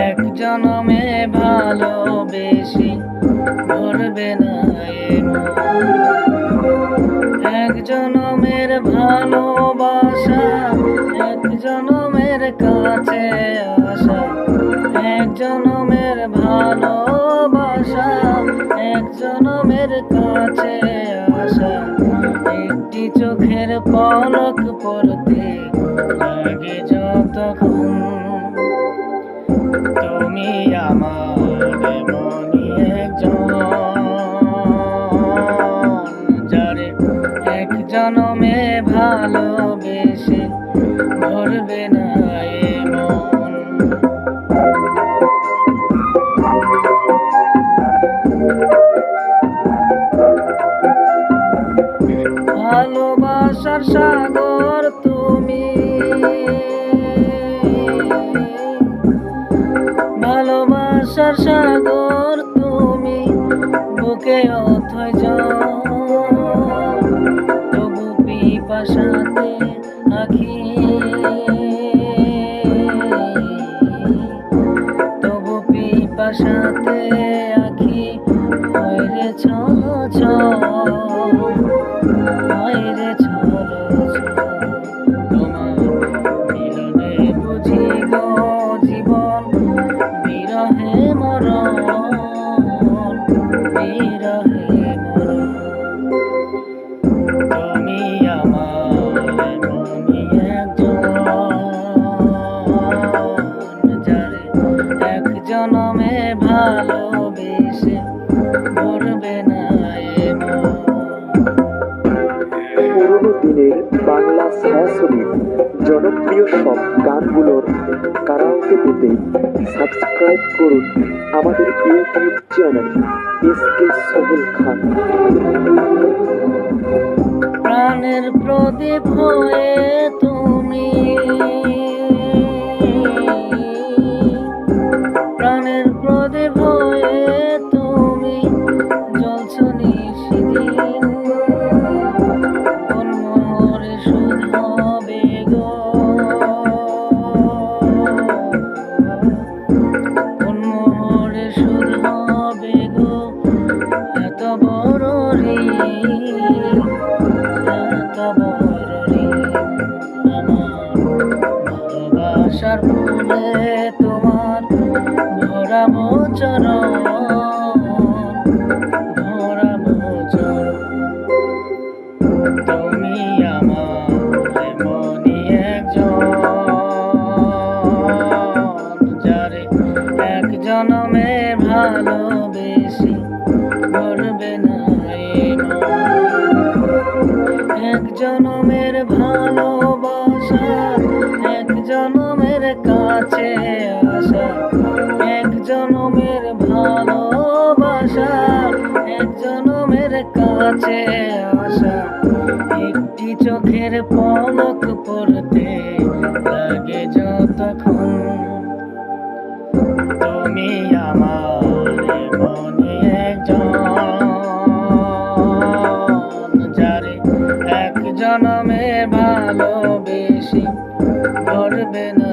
এক জনমে ভালোবেসে ভরবে না এ মন। এক জনমের ভালোবাসা, এক জনমের কাছে আসা, এক জনমের ভালোবাসা, এক জনমের কাছে আসা। একটি চোখের পলক পড়তে লাগে যতক্ষণ, তুমি আমার এমনই একজন, যারে এক জনমে ভালোবেসে ভরবে না এ মন। ভালোবাসার সাগর তুমি, ভালোবাসার সাগর তুমি, বুকে অথই জল, তবু পিপাসাতে আখি, তবু পিপাসাতে আখি হইরে ছল ছল, হইরে ছল ছল। তোমার মিলনে বুঝি গো জীবন, বিরহে মরণ, বিরহে মরণ। তুমি আমার এমনই একজন, যারে এক জনমে ভালোবেসে ভরবে না এ মন। পুরোনো দিনের বাংলা ছায়াছবির জনপ্রিয় সব গানগুলোর কারাওকে পেতে সাবস্ক্রাইব করুন আমাদের YouTube channel SK Sohail Khan. প্রাণের প্রদীপ হয়ে তুমি, প্রাণের প্রদীপ হয়ে তুমি জ্বলছ নিশিদিন, কোন মোহরে শুধ হবে গো, কোন মোহরে শুধ হবে গো এত বড় ঋণ, এত বড় ঋণ। আমার ভালোবাসার ফুলে তোমার ভরাবো চরণ, ভরাবো চরণ। তুমি আমার এমনই একজন, যারে এক জনমে ভালোবেসে ভরবে না এ মন। এক জনমের ভালোবাসা, এক জনমের কাছে আসা, এক জনমের ভালোবাসা, এক জনমের কাছে আসা। একটি চোখের পলক পড়তে লাগে যতক্ষণ, তুমি আমার এমনই একজন, যারে এক জনমে ভালোবেসে ভরবে না।